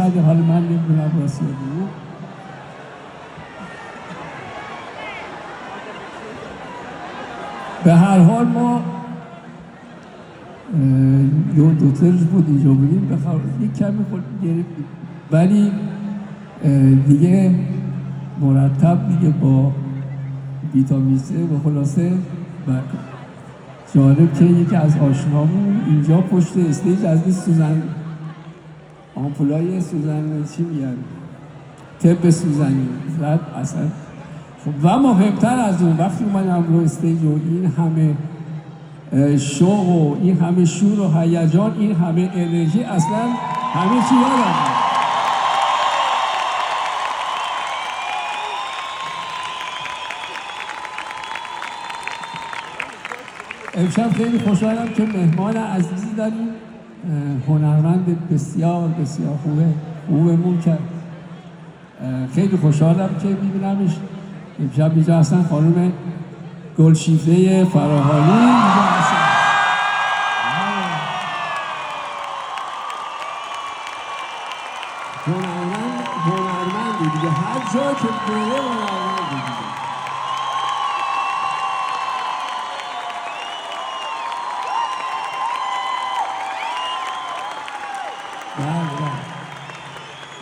ولی حالا من نمیدونم راستی بود. به هر حال ما دو ترش بود اینجا بودیم یک کمی خود گرفتیم، ولی دیگه مرتب دیگه با ویتامین C و خلاصه و جالب که یکی از آشنامون اینجا پشت استیج از این سوزن آمپولای سوزن چی میگن طب سوزنی زد اصلا. خب و مهمتر از اون وقتی اومدم رو استیج و این همه شوق و این همه شور و هیجان، این همه انرژی، اصلا همه چی یادم. امشب خیلی خوشحالم که مهمان عزیزی داریم، هنرمند بسیار بسیار خوبمون که خیلی خوشحالم که میبینمش امشب اینجا هستن. خانم گلشیفته فراهانی اینجا هستن. هنرمندی دیگه، هر جا که بره هنرمندی دیگه.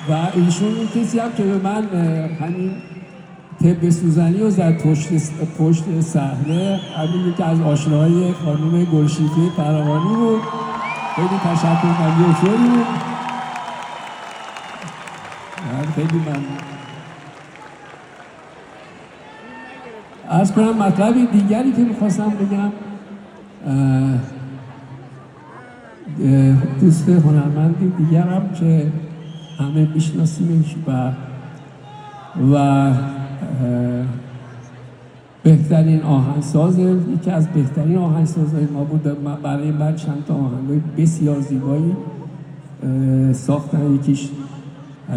و ایشون کسی هم که به من همین طب سوزنی رو زد پشت صحنه، همین یکی از آشناهای خانم گلشیفته فراهانی بود. خیلی تشکر بود. خیلی ممنون. عرض کنم مطلب دیگری که میخواستم بگم، دوست هنرمندی دیگرم که همه میشناسیمش و بهترین آهنگساز، یکی از بهترین آهنگسازهای ما بود. برای من چند تا آهنگای بسیار زیبایی ساختن. یکیش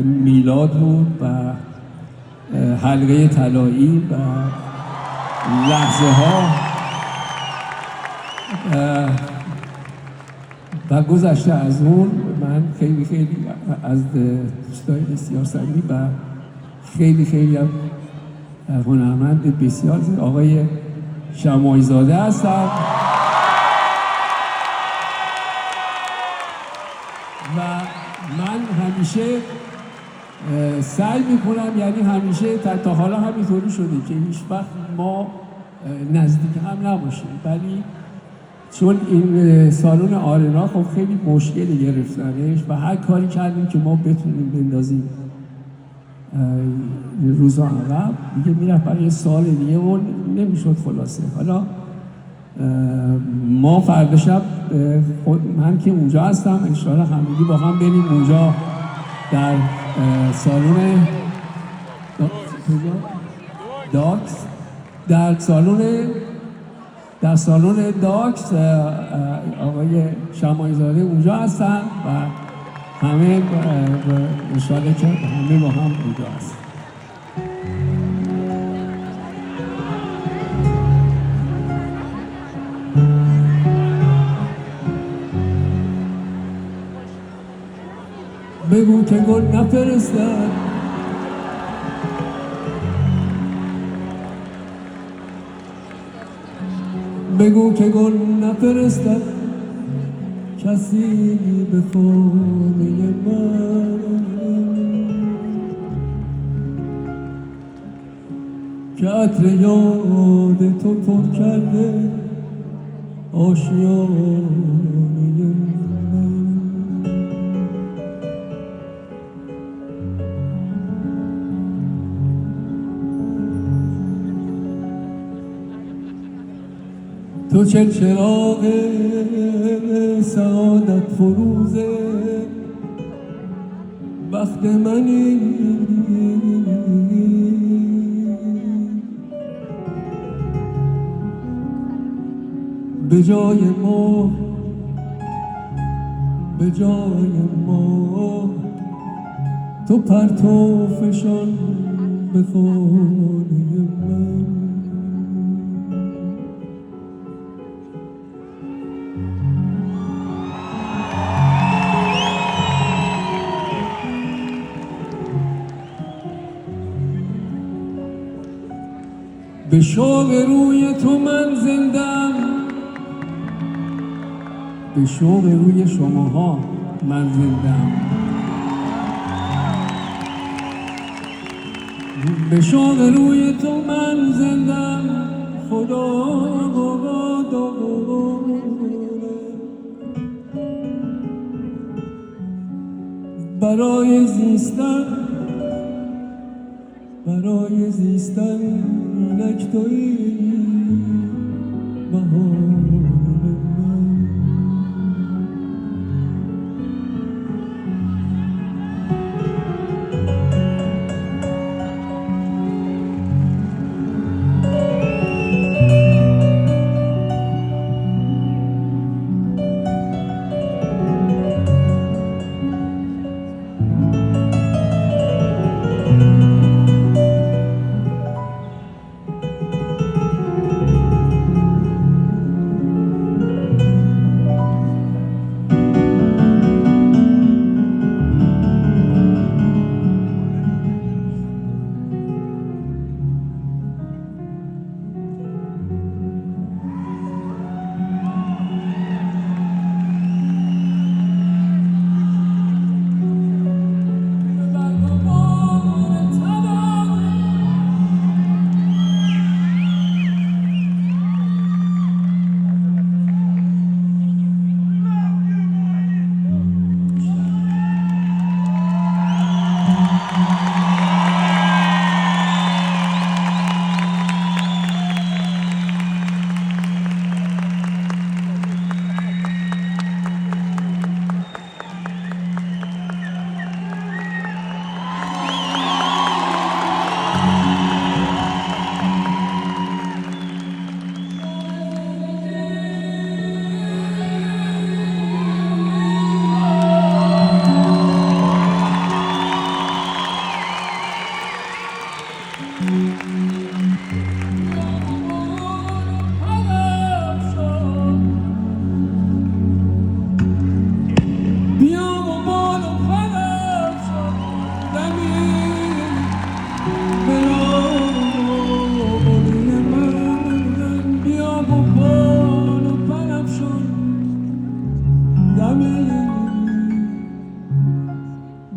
میلاد بود و حلقه طلایی و لحظه ها و گذشته از اون. من خیلی خیلی از دوستای بسیار صمیمی و خیلی خیلی هنرمند بسیار آقای شماعی زاده هستم و من همیشه سعی میکنم، یعنی همیشه تا حالا همینطوری شده که هیچ وقت ما نزدیک هم نباشیم، ولی چون این سالن آرنا خب خیلی مشکلی گرفتنش و هر کاری کردیم که ما بتونیم بندازیم روزا عقب دیگه میرفت برای سال دیگه و نمیشد خلاصه. حالا ما فردا شب من که اونجا هستم انشاءالله همگی با هم بریم اونجا در سالن داکس، در سالن داکس آقای شماعی زاده اونجا هستن و همه انشاءالله که همه با هم اونجا هستن. بگو که گل نفرستد بگو که گل نفرستد کسی به خونه من که عطر یاد تو پر کرده آشیانه من. تو چه چراغ سعادت فروزه وقت منی به جای ما تو پرتو فشان به خانه من. به شوق روی تو من زندم، به شوق روی شماها من زندم، به شوق روی تو من زندم. خدا برای زیستن، برای زیستن اینک تویی بهار من.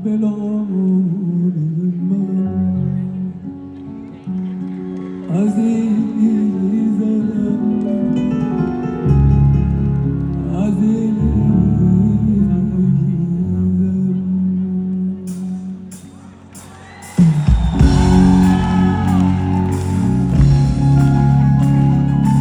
بلال من